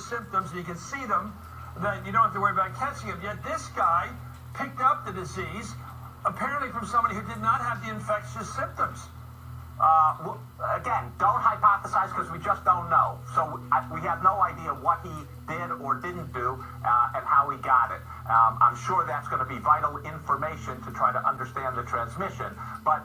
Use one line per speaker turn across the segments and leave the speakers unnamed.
symptoms and you can see them, then you don't have to worry about catching them. Yet this guy picked up the disease, apparently from somebody who did not have the infectious symptoms.
Again, don't hypothesize because we just don't know. So we have no idea what he did or didn't do and how he got it. I'm sure that's going to be vital information to try to understand the transmission. But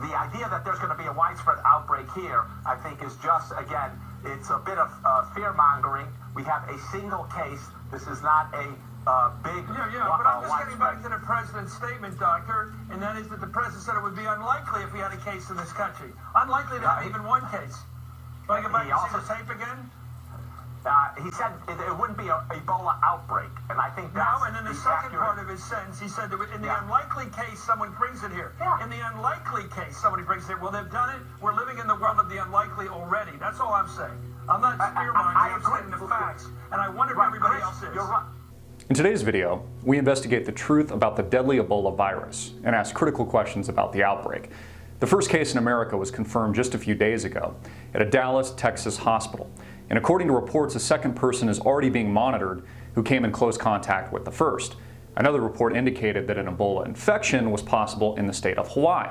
the idea that there's going to be a widespread outbreak here, I think, is just, again, it's a bit of fear-mongering. We have a single case. This is not a big...
Yeah, but I'm just getting back to the president's statement, Doctor, and that is that the president said it would be unlikely if we had a case in this country. Unlikely to have even one case. Can I get back to see the tape again?
He said it wouldn't be an Ebola outbreak, and I think that's
no, and in the second part of his sentence, he said that in the unlikely case someone brings it here.
Yeah.
In the unlikely case somebody brings it here. Well, they've done it. We're living in the world of the unlikely already. That's all I'm saying. I'm not fear-mongering. I'm stating the facts, and I wonder if everybody else is.
You're right.
In today's video, we investigate the truth about the deadly Ebola virus and ask critical questions about the outbreak. The first case in America was confirmed just a few days ago at a Dallas, Texas hospital. And according to reports, a second person is already being monitored who came in close contact with the first. Another report indicated that an Ebola infection was possible in the state of Hawaii,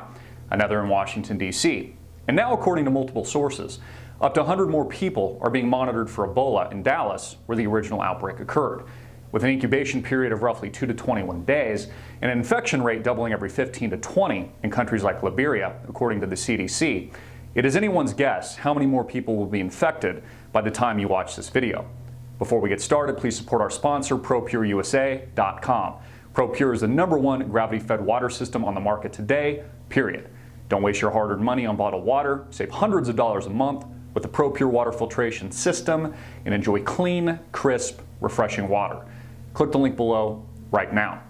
another in Washington, D.C. And now, according to multiple sources, up to 100 more people are being monitored for Ebola in Dallas, where the original outbreak occurred, with an incubation period of roughly 2 to 21 days and an infection rate doubling every 15 to 20 in countries like Liberia, according to the CDC. It is anyone's guess how many more people will be infected by the time you watch this video. Before we get started, please support our sponsor, ProPureUSA.com. ProPure is the #1 gravity-fed water system on the market today, period. Don't waste your hard-earned money on bottled water. Save hundreds of dollars a month with the ProPure water filtration system and enjoy clean, crisp, refreshing water. Click the link below right now.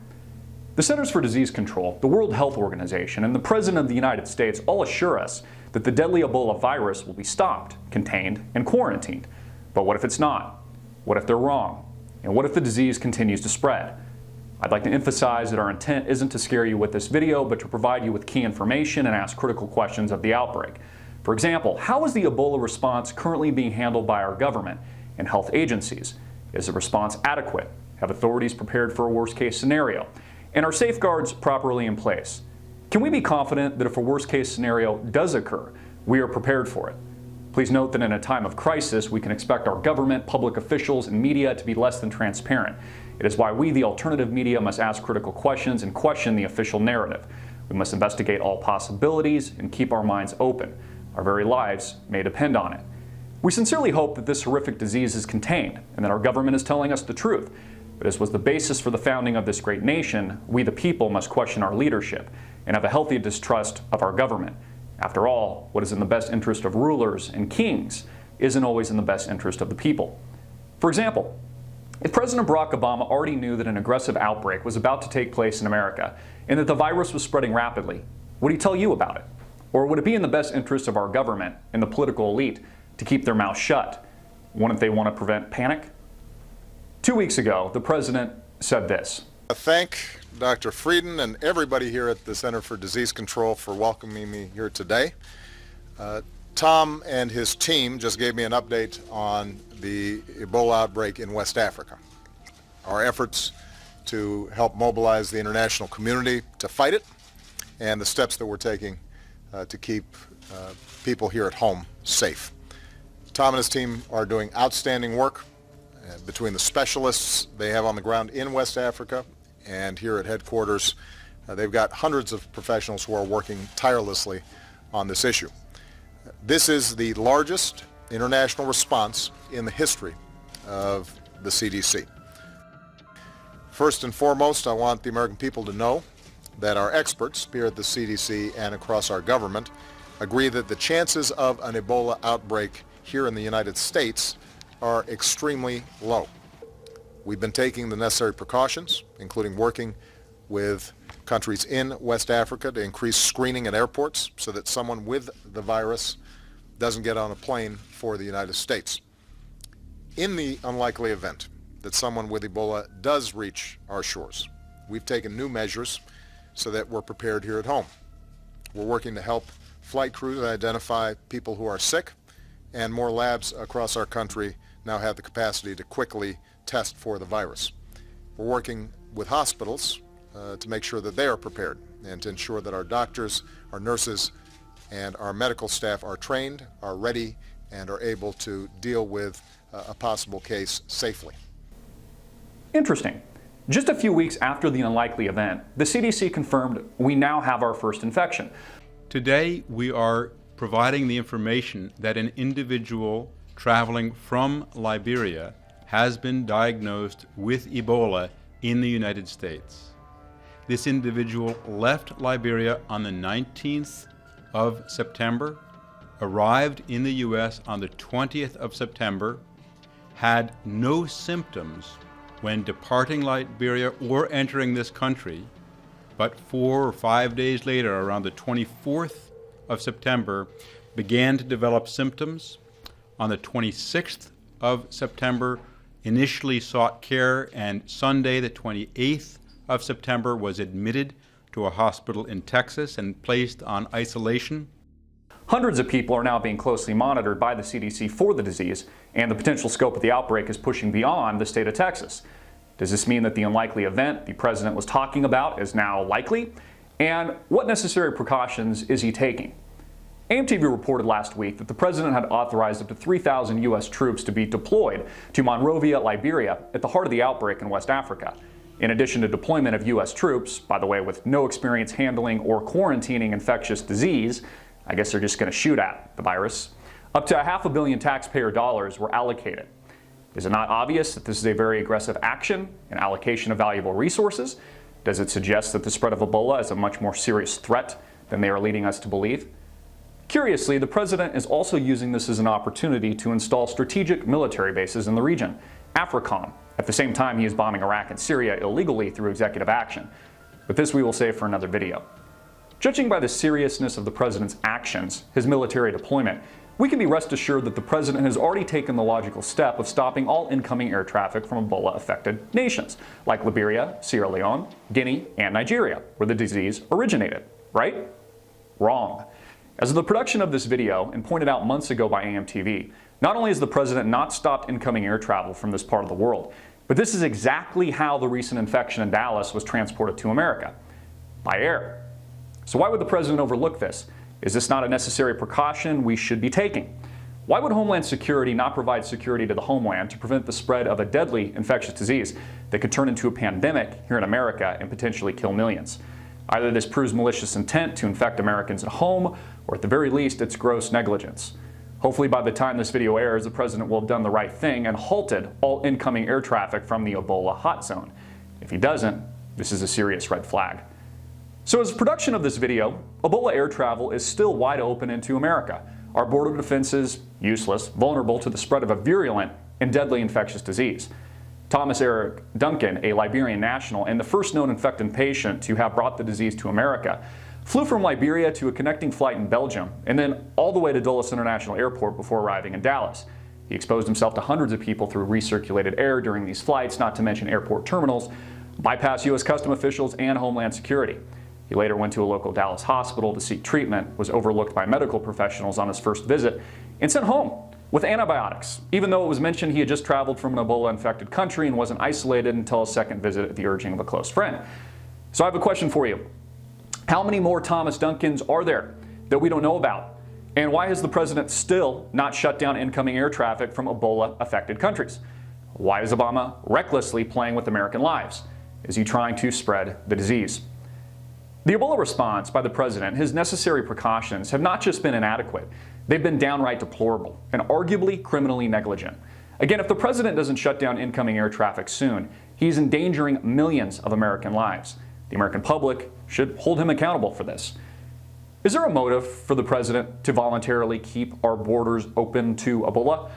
The Centers for Disease Control, the World Health Organization, and the President of the United States all assure us that the deadly Ebola virus will be stopped, contained, and quarantined. But what if it's not? What if they're wrong? And what if the disease continues to spread? I'd like to emphasize that our intent isn't to scare you with this video, but to provide you with key information and ask critical questions of the outbreak. For example, how is the Ebola response currently being handled by our government and health agencies? Is the response adequate? Have authorities prepared for a worst-case scenario? And are safeguards properly in place? Can we be confident that if a worst-case scenario does occur, we are prepared for it? Please note that in a time of crisis, we can expect our government, public officials, and media to be less than transparent. It is why we, the alternative media, must ask critical questions and question the official narrative. We must investigate all possibilities and keep our minds open. Our very lives may depend on it. We sincerely hope that this horrific disease is contained and that our government is telling us the truth. But as was the basis for the founding of this great nation, we the people must question our leadership and have a healthy distrust of our government. After all, what is in the best interest of rulers and kings isn't always in the best interest of the people. For example, if President Barack Obama already knew that an aggressive outbreak was about to take place in America and that the virus was spreading rapidly, would he tell you about it? Or would it be in the best interest of our government and the political elite to keep their mouths shut? Wouldn't they want to prevent panic? 2 weeks ago, the president said this.
I thank Dr. Frieden and everybody here at the Center for Disease Control for welcoming me here today. Tom and his team just gave me an update on the Ebola outbreak in West Africa. Our efforts to help mobilize the international community to fight it, and the steps that we're taking to keep people here at home safe. Tom and his team are doing outstanding work between the specialists they have on the ground in West Africa and here at headquarters. They've got hundreds of professionals who are working tirelessly on this issue. This is the largest international response in the history of the CDC. First and foremost, I want the American people to know that our experts here at the CDC and across our government agree that the chances of an Ebola outbreak here in the United States are extremely low. We've been taking the necessary precautions, including working with countries in West Africa to increase screening at airports so that someone with the virus doesn't get on a plane for the United States. In the unlikely event that someone with Ebola does reach our shores, we've taken new measures so that we're prepared here at home. We're working to help flight crews identify people who are sick and more labs across our country now have the capacity to quickly test for the virus. We're working with hospitals to make sure that they are prepared and to ensure that our doctors, our nurses, and our medical staff are trained, are ready, and are able to deal with a possible case safely.
Interesting. Just a few weeks after the unlikely event, the CDC confirmed we now have our first infection.
Today, we are providing the information that an individual traveling from Liberia has been diagnosed with Ebola in the United States. This individual left Liberia on the 19th of September, arrived in the U.S. on the 20th of September, had no symptoms when departing Liberia or entering this country, but 4 or 5 days later, around the 24th of September, began to develop symptoms. On the 26th of September, initially sought care, and Sunday, the 28th of September, was admitted to a hospital in Texas and placed on isolation.
Hundreds of people are now being closely monitored by the CDC for the disease, and the potential scope of the outbreak is pushing beyond the state of Texas. Does this mean that the unlikely event the president was talking about is now likely? And what necessary precautions is he taking? AMTV reported last week that the president had authorized up to 3,000 U.S. troops to be deployed to Monrovia, Liberia, at the heart of the outbreak in West Africa. In addition to deployment of U.S. troops, by the way, with no experience handling or quarantining infectious disease, I guess they're just going to shoot at the virus, up to $500 million taxpayer dollars were allocated. Is it not obvious that this is a very aggressive action and allocation of valuable resources? Does it suggest that the spread of Ebola is a much more serious threat than they are leading us to believe? Curiously, the president is also using this as an opportunity to install strategic military bases in the region, AFRICOM. At the same time, he is bombing Iraq and Syria illegally through executive action. But this we will save for another video. Judging by the seriousness of the president's actions, his military deployment, we can be rest assured that the president has already taken the logical step of stopping all incoming air traffic from Ebola-affected nations, like Liberia, Sierra Leone, Guinea, and Nigeria, where the disease originated. Right? Wrong. As of the production of this video, and pointed out months ago by AMTV, not only has the president not stopped incoming air travel from this part of the world, but this is exactly how the recent infection in Dallas was transported to America. By air. So why would the president overlook this? Is this not a necessary precaution we should be taking? Why would Homeland Security not provide security to the homeland to prevent the spread of a deadly infectious disease that could turn into a pandemic here in America and potentially kill millions? Either this proves malicious intent to infect Americans at home, or at the very least, it's gross negligence. Hopefully by the time this video airs, the president will have done the right thing and halted all incoming air traffic from the Ebola hot zone. If he doesn't, this is a serious red flag. So as production of this video, Ebola air travel is still wide open into America. Our border defenses useless, vulnerable to the spread of a virulent and deadly infectious disease. Thomas Eric Duncan, a Liberian national and the first known infected patient to have brought the disease to America, flew from Liberia to a connecting flight in Belgium and then all the way to Dulles International Airport before arriving in Dallas. He exposed himself to hundreds of people through recirculated air during these flights, not to mention airport terminals, bypassed U.S. Custom officials and Homeland Security. He later went to a local Dallas hospital to seek treatment, was overlooked by medical professionals on his first visit, and sent home with antibiotics, even though it was mentioned he had just traveled from an Ebola-infected country and wasn't isolated until his second visit at the urging of a close friend. So I have a question for you. How many more Thomas Duncans are there that we don't know about? And why has the president still not shut down incoming air traffic from Ebola-affected countries? Why is Obama recklessly playing with American lives? Is he trying to spread the disease? The Ebola response by the president, his necessary precautions, have not just been inadequate, they've been downright deplorable and arguably criminally negligent. Again, if the president doesn't shut down incoming air traffic soon, he's endangering millions of American lives. The American public should hold him accountable for this. Is there a motive for the president to voluntarily keep our borders open to Ebola?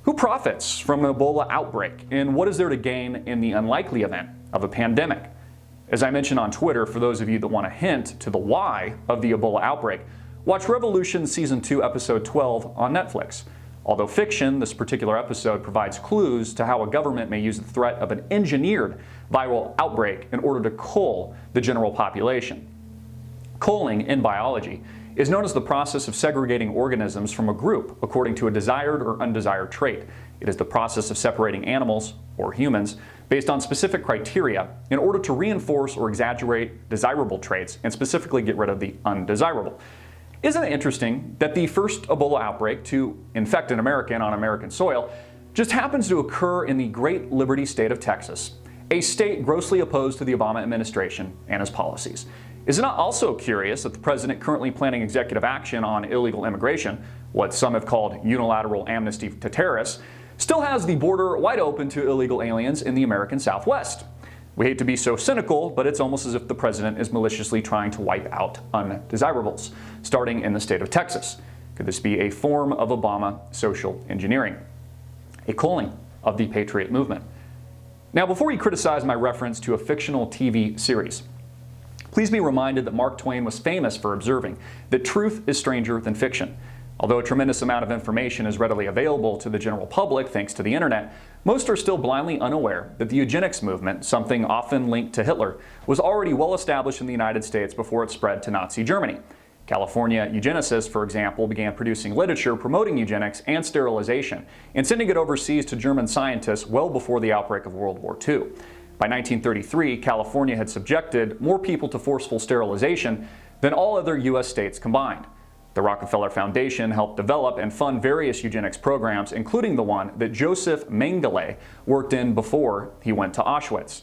Who profits from an Ebola outbreak, and what is there to gain in the unlikely event of a pandemic? As I mentioned on Twitter, for those of you that want a hint to the why of the Ebola outbreak, watch Revolution Season 2, Episode 12 on Netflix. Although fiction, this particular episode provides clues to how a government may use the threat of an engineered viral outbreak in order to cull the general population. Culling in biology is known as the process of segregating organisms from a group according to a desired or undesired trait. It is the process of separating animals, or humans, based on specific criteria in order to reinforce or exaggerate desirable traits and specifically get rid of the undesirable. Isn't it interesting that the first Ebola outbreak to infect an American on American soil just happens to occur in the great Liberty state of Texas, a state grossly opposed to the Obama administration and his policies? Is it not also curious that the president currently planning executive action on illegal immigration, what some have called unilateral amnesty to terrorists, still has the border wide open to illegal aliens in the American Southwest? We hate to be so cynical, but it's almost as if the president is maliciously trying to wipe out undesirables, starting in the state of Texas. Could this be a form of Obama social engineering? A culling of the Patriot movement? Now, before you criticize my reference to a fictional TV series, please be reminded that Mark Twain was famous for observing that truth is stranger than fiction. Although a tremendous amount of information is readily available to the general public thanks to the internet, most are still blindly unaware that the eugenics movement, something often linked to Hitler, was already well established in the United States before it spread to Nazi Germany. California eugenicists, for example, began producing literature promoting eugenics and sterilization and sending it overseas to German scientists well before the outbreak of World War II. By 1933, California had subjected more people to forceful sterilization than all other U.S. states combined. The Rockefeller Foundation helped develop and fund various eugenics programs, including the one that Joseph Mengele worked in before he went to Auschwitz.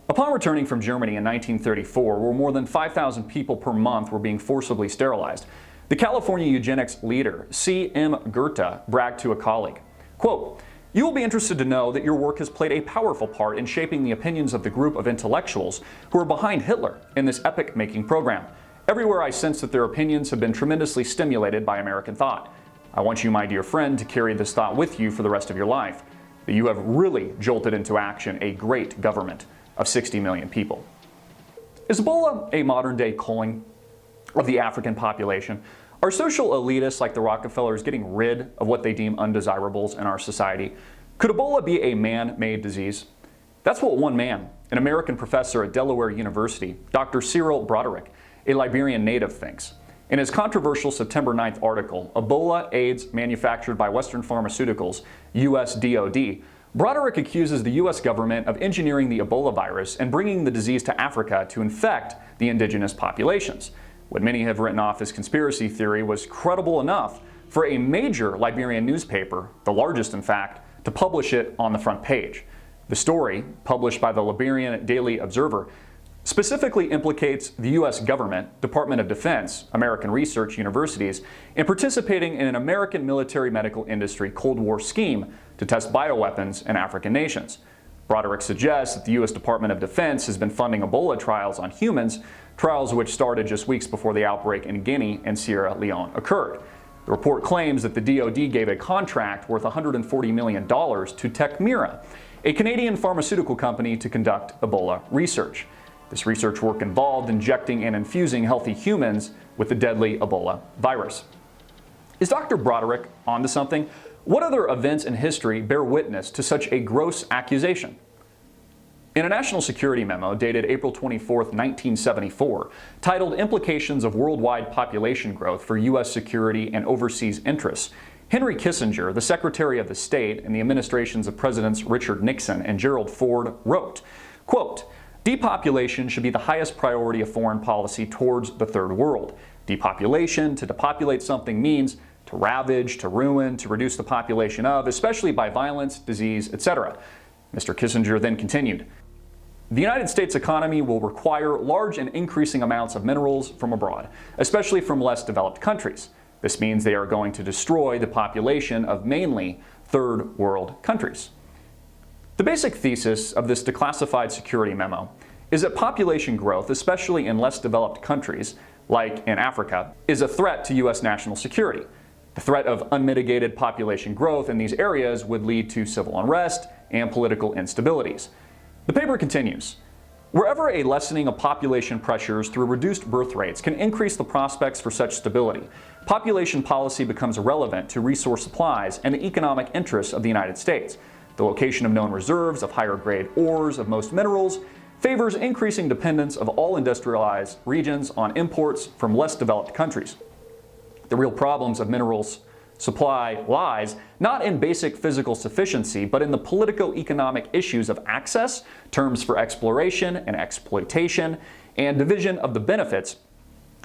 Upon returning from Germany in 1934, where more than 5,000 people per month were being forcibly sterilized, the California eugenics leader, C.M. Goethe, bragged to a colleague, quote, "You will be interested to know that your work has played a powerful part in shaping the opinions of the group of intellectuals who are behind Hitler in this epoch-making program. Everywhere I sense that their opinions have been tremendously stimulated by American thought. I want you, my dear friend, to carry this thought with you for the rest of your life, that you have really jolted into action a great government of 60 million people." Is Ebola a modern-day culling of the African population? Are social elitists like the Rockefellers getting rid of what they deem undesirables in our society? Could Ebola be a man-made disease? That's what one man, an American professor at Delaware University, Dr. Cyril Broderick, a Liberian native, thinks. In his controversial September 9th article, Ebola AIDS Manufactured by Western Pharmaceuticals, US DoD, Broderick accuses the U.S. government of engineering the Ebola virus and bringing the disease to Africa to infect the indigenous populations. What many have written off as conspiracy theory was credible enough for a major Liberian newspaper, the largest in fact, to publish it on the front page. The story, published by the Liberian Daily Observer, specifically implicates the U.S. government, Department of Defense, American research universities, in participating in an American military medical industry Cold War scheme to test bioweapons in African nations. Broderick suggests that the U.S. Department of Defense has been funding Ebola trials on humans, trials which started just weeks before the outbreak in Guinea and Sierra Leone occurred. The report claims that the DoD gave a contract worth $140 million to Tecmira, a Canadian pharmaceutical company, to conduct Ebola research. This research work involved injecting and infusing healthy humans with the deadly Ebola virus. Is Dr. Broderick onto something? What other events in history bear witness to such a gross accusation? In a national security memo dated April 24, 1974, titled Implications of Worldwide Population Growth for U.S. Security and Overseas Interests, Henry Kissinger, the Secretary of the State in the administrations of Presidents Richard Nixon and Gerald Ford, wrote, quote, "Depopulation should be the highest priority of foreign policy towards the Third World. Depopulation, to depopulate something, means to ravage, to ruin, to reduce the population of, especially by violence, disease, etc." Mr. Kissinger then continued, "The United States economy will require large and increasing amounts of minerals from abroad, especially from less developed countries. This means they are going to destroy the population of mainly third world countries." The basic thesis of this declassified security memo is that population growth, especially in less developed countries, like in Africa, is a threat to U.S. national security. The threat of unmitigated population growth in these areas would lead to civil unrest and political instabilities. The paper continues, "Wherever a lessening of population pressures through reduced birth rates can increase the prospects for such stability, population policy becomes irrelevant to resource supplies and the economic interests of the United States. The location of known reserves of higher grade ores of most minerals favors increasing dependence of all industrialized regions on imports from less developed countries. The real problems of minerals supply lies not in basic physical sufficiency, but in the politico-economic issues of access, terms for exploration and exploitation, and division of the benefits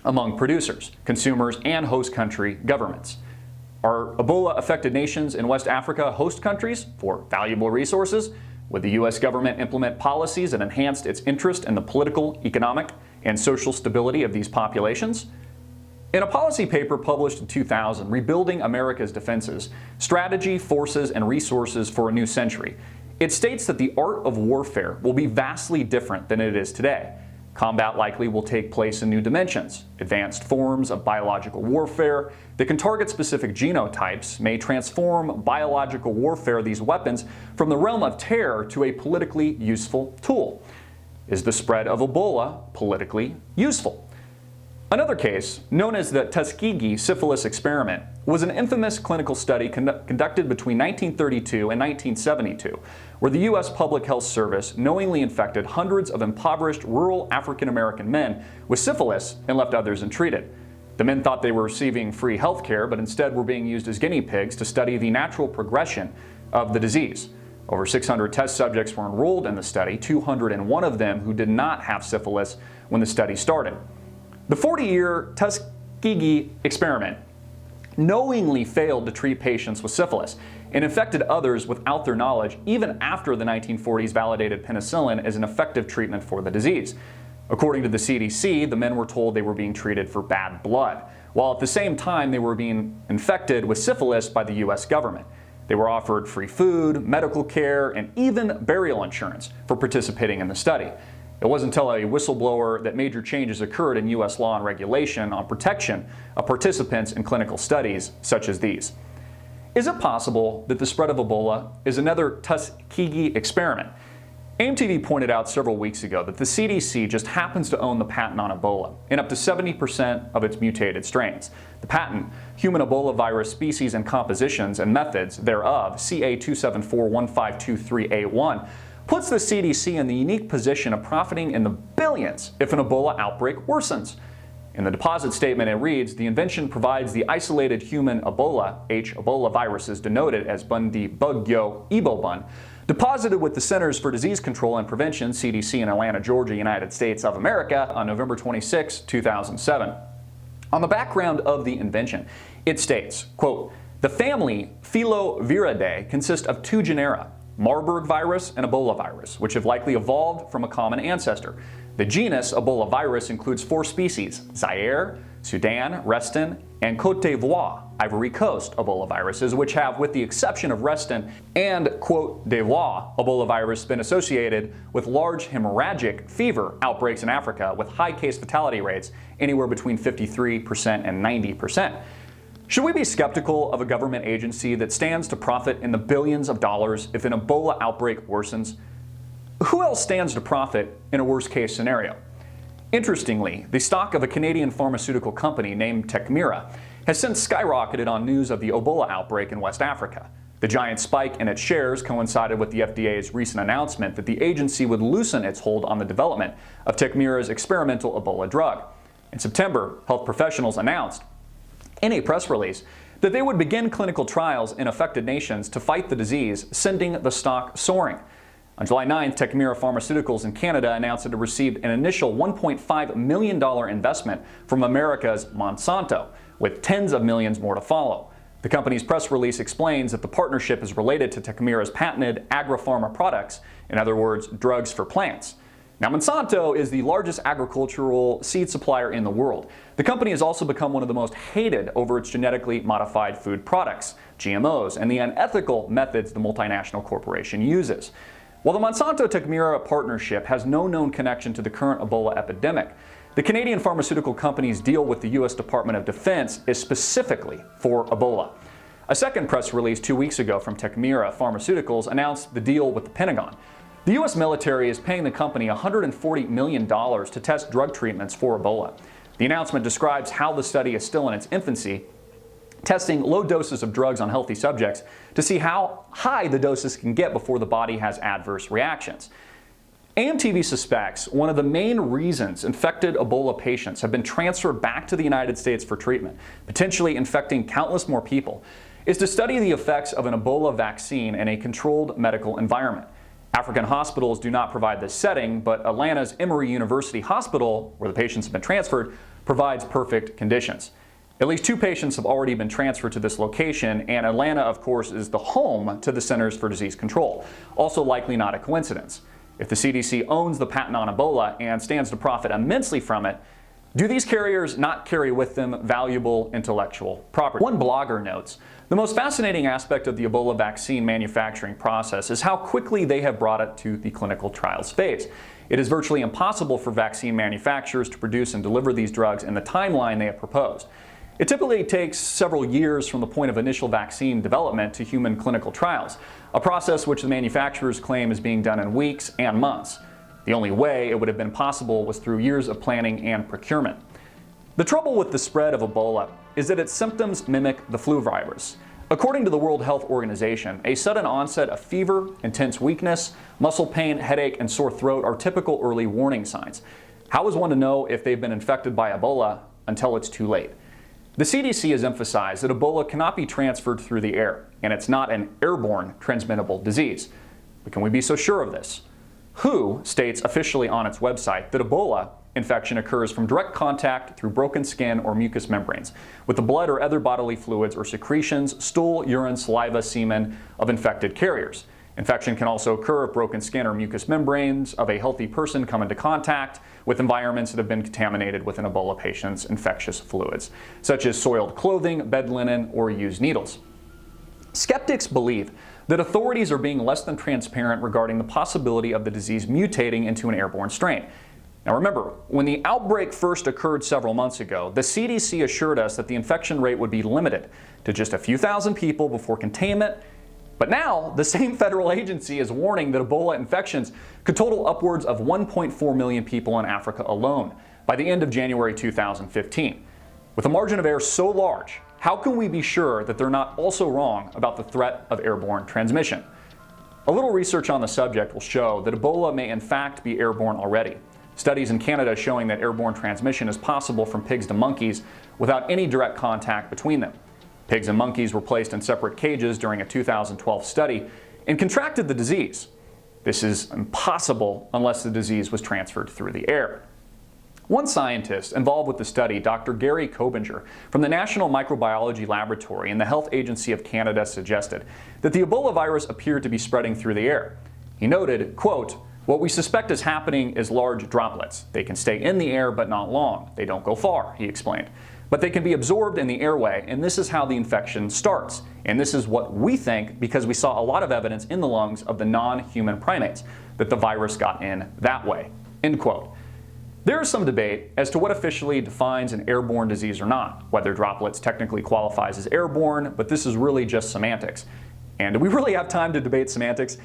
among producers, consumers, and host country governments. Are Ebola-affected nations in West Africa host countries for valuable resources? Would the U.S. government implement policies that enhanced its interest in the political, economic, and social stability of these populations? In a policy paper published in 2000, Rebuilding America's Defenses, Strategy, Forces, and Resources for a New Century, it states that the art of warfare will be vastly different than it is today. Combat likely will take place in new dimensions. Advanced forms of biological warfare that can target specific genotypes may transform biological warfare, these weapons, from the realm of terror to a politically useful tool. Is the spread of Ebola politically useful? Another case, known as the Tuskegee syphilis experiment, was an infamous clinical study conducted between 1932 and 1972, where the U.S. Public Health Service knowingly infected hundreds of impoverished rural African American men with syphilis and left others untreated. The men thought they were receiving free health care, but instead were being used as guinea pigs to study the natural progression of the disease. Over 600 test subjects were enrolled in the study, 201 of them who did not have syphilis when the study started. The 40-year Tuskegee experiment knowingly failed to treat patients with syphilis and infected others without their knowledge, even after the 1940s validated penicillin as an effective treatment for the disease. According to the CDC, the men were told they were being treated for bad blood, while at the same time they were being infected with syphilis by the U.S. government. They were offered free food, medical care, and even burial insurance for participating in the study. It wasn't until a whistleblower that major changes occurred in U.S. law and regulation on protection of participants in clinical studies such as these. Is it possible that the spread of Ebola is another Tuskegee experiment? AIM-TV pointed out several weeks ago that the CDC just happens to own the patent on Ebola in up to 70% of its mutated strains. The patent, Human Ebola Virus Species and Compositions and Methods thereof, CA2741523A1, puts the CDC in the unique position of profiting in the billions if an Ebola outbreak worsens. In the deposit statement it reads, the invention provides the isolated human Ebola, Ebola viruses denoted as Bundi Bugyo Ebobun, deposited with the Centers for Disease Control and Prevention, CDC in Atlanta, Georgia, United States of America on November 26, 2007. On the background of the invention, it states, quote, the family Filoviridae consists of two genera, Marburg virus and Ebola virus, which have likely evolved from a common ancestor. The genus Ebola virus includes 4 species, Zaire, Sudan, Reston, and Côte d'Ivoire, Ivory Coast Ebola viruses, which have, with the exception of Reston and Côte d'Ivoire Ebola virus, been associated with large hemorrhagic fever outbreaks in Africa with high case fatality rates anywhere between 53% and 90%. Should we be skeptical of a government agency that stands to profit in the billions of dollars if an Ebola outbreak worsens? Who else stands to profit in a worst-case scenario? Interestingly, the stock of a Canadian pharmaceutical company named Tecmira has since skyrocketed on news of the Ebola outbreak in West Africa. The giant spike in its shares coincided with the FDA's recent announcement that the agency would loosen its hold on the development of Tecmira's experimental Ebola drug. In September, health professionals announced in a press release that they would begin clinical trials in affected nations to fight the disease, sending the stock soaring. On July 9th, Tecmira Pharmaceuticals in Canada announced that it received an initial $1.5 million investment from America's Monsanto, with tens of millions more to follow. The company's press release explains that the partnership is related to Tecmira's patented agri-pharma products, in other words, drugs for plants. Now, Monsanto is the largest agricultural seed supplier in the world. The company has also become one of the most hated over its genetically modified food products, GMOs, and the unethical methods the multinational corporation uses. While the Monsanto-Tecmira partnership has no known connection to the current Ebola epidemic, the Canadian pharmaceutical company's deal with the U.S. Department of Defense is specifically for Ebola. A second press release 2 weeks ago from Tecmira Pharmaceuticals announced the deal with the Pentagon. The U.S. military is paying the company $140 million to test drug treatments for Ebola. The announcement describes how the study is still in its infancy, testing low doses of drugs on healthy subjects to see how high the doses can get before the body has adverse reactions. AIM-TV suspects one of the main reasons infected Ebola patients have been transferred back to the United States for treatment, potentially infecting countless more people, is to study the effects of an Ebola vaccine in a controlled medical environment. African hospitals do not provide this setting, but Atlanta's Emory University Hospital, where the patients have been transferred, provides perfect conditions. At least 2 patients have already been transferred to this location, and Atlanta, of course, is the home to the Centers for Disease Control. Also likely not a coincidence. If the CDC owns the patent on Ebola and stands to profit immensely from it, do these carriers not carry with them valuable intellectual property? One blogger notes, the most fascinating aspect of the Ebola vaccine manufacturing process is how quickly they have brought it to the clinical trials phase. It is virtually impossible for vaccine manufacturers to produce and deliver these drugs in the timeline they have proposed. It typically takes several years from the point of initial vaccine development to human clinical trials, a process which the manufacturers claim is being done in weeks and months. The only way it would have been possible was through years of planning and procurement. The trouble with the spread of Ebola is that its symptoms mimic the flu virus. According to the World Health Organization, a sudden onset of fever, intense weakness, muscle pain, headache, and sore throat are typical early warning signs. How is one to know if they've been infected by Ebola until it's too late? The CDC has emphasized that Ebola cannot be transferred through the air, and it's not an airborne transmittable disease. But can we be so sure of this? WHO states officially on its website that Ebola infection occurs from direct contact through broken skin or mucous membranes with the blood or other bodily fluids or secretions, stool, urine, saliva, semen of infected carriers. Infection can also occur if broken skin or mucous membranes of a healthy person come into contact with environments that have been contaminated with an Ebola patient's infectious fluids, such as soiled clothing, bed linen, or used needles. Skeptics believe that authorities are being less than transparent regarding the possibility of the disease mutating into an airborne strain. Now remember, when the outbreak first occurred several months ago, the CDC assured us that the infection rate would be limited to just a few thousand people before containment. But now, the same federal agency is warning that Ebola infections could total upwards of 1.4 million people in Africa alone by the end of January 2015. With a margin of error so large, how can we be sure that they're not also wrong about the threat of airborne transmission? A little research on the subject will show that Ebola may in fact be airborne already. Studies in Canada showing that airborne transmission is possible from pigs to monkeys without any direct contact between them. Pigs and monkeys were placed in separate cages during a 2012 study and contracted the disease. This is impossible unless the disease was transferred through the air. One scientist involved with the study, Dr. Gary Kobinger from the National Microbiology Laboratory in the Health Agency of Canada, suggested that the Ebola virus appeared to be spreading through the air. He noted, quote, "What we suspect is happening is large droplets. They can stay in the air but not long. They don't go far," he explained. "But they can be absorbed in the airway, and this is how the infection starts. And this is what we think because we saw a lot of evidence in the lungs of the non-human primates that the virus got in that way." End quote. There is some debate as to what officially defines an airborne disease or not, whether droplets technically qualifies as airborne, but this is really just semantics. And do we really have time to debate semantics?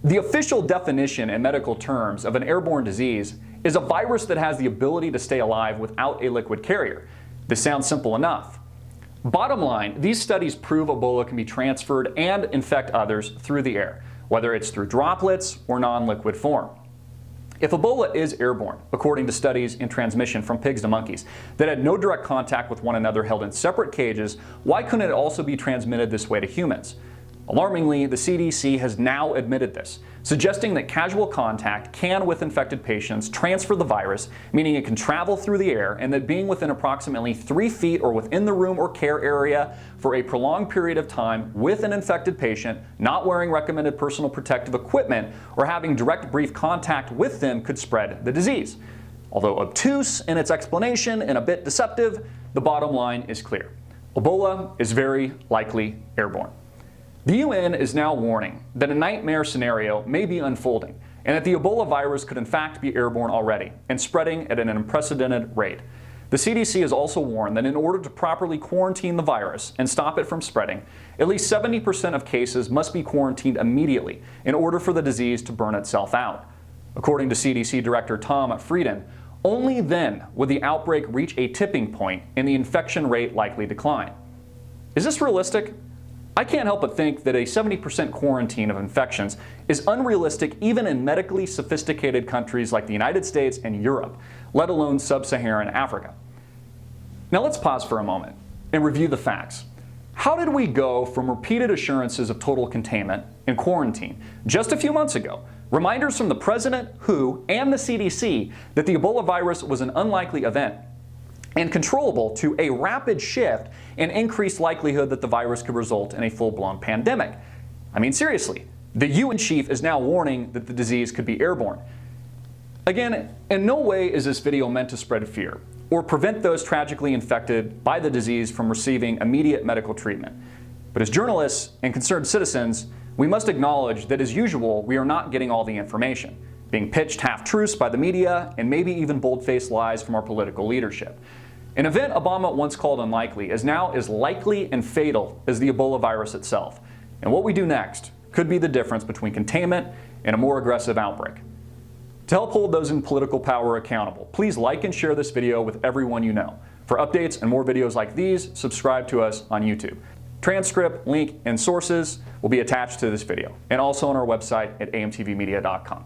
The official definition in medical terms of an airborne disease is a virus that has the ability to stay alive without a liquid carrier. This sounds simple enough. Bottom line, these studies prove Ebola can be transferred and infect others through the air, whether it's through droplets or non-liquid form. If Ebola is airborne, according to studies in transmission from pigs to monkeys that had no direct contact with one another held in separate cages, why couldn't it also be transmitted this way to humans? Alarmingly, the CDC has now admitted this, suggesting that casual contact can, with infected patients, transfer the virus, meaning it can travel through the air, and that being within approximately 3 feet or within the room or care area for a prolonged period of time with an infected patient, not wearing recommended personal protective equipment, or having direct brief contact with them could spread the disease. Although obtuse in its explanation and a bit deceptive, the bottom line is clear. Ebola is very likely airborne. The UN is now warning that a nightmare scenario may be unfolding and that the Ebola virus could in fact be airborne already and spreading at an unprecedented rate. The CDC has also warned that in order to properly quarantine the virus and stop it from spreading, at least 70% of cases must be quarantined immediately in order for the disease to burn itself out. According to CDC Director Tom Frieden, only then would the outbreak reach a tipping point and the infection rate likely decline. Is this realistic? I can't help but think that a 70% quarantine of infections is unrealistic even in medically sophisticated countries like the United States and Europe, let alone sub-Saharan Africa. Now let's pause for a moment and review the facts. How did we go from repeated assurances of total containment and quarantine just a few months ago, reminders from the President, WHO, and the CDC that the Ebola virus was an unlikely event and controllable, to a rapid shift and increased likelihood that the virus could result in a full-blown pandemic? I mean, seriously, the UN chief is now warning that the disease could be airborne. Again, in no way is this video meant to spread fear or prevent those tragically infected by the disease from receiving immediate medical treatment. But as journalists and concerned citizens, we must acknowledge that, as usual, we are not getting all the information, being pitched half-truths by the media and maybe even bold-faced lies from our political leadership. An event Obama once called unlikely is now as likely and fatal as the Ebola virus itself. And what we do next could be the difference between containment and a more aggressive outbreak. To help hold those in political power accountable, please like and share this video with everyone you know. For updates and more videos like these, subscribe to us on YouTube. Transcript, link, and sources will be attached to this video, and also on our website at amtvmedia.com.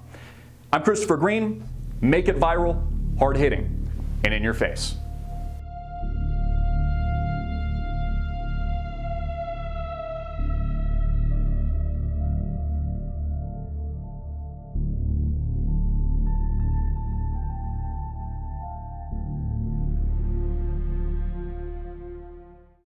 I'm Christopher Green. Make it viral, hard-hitting, and in your face.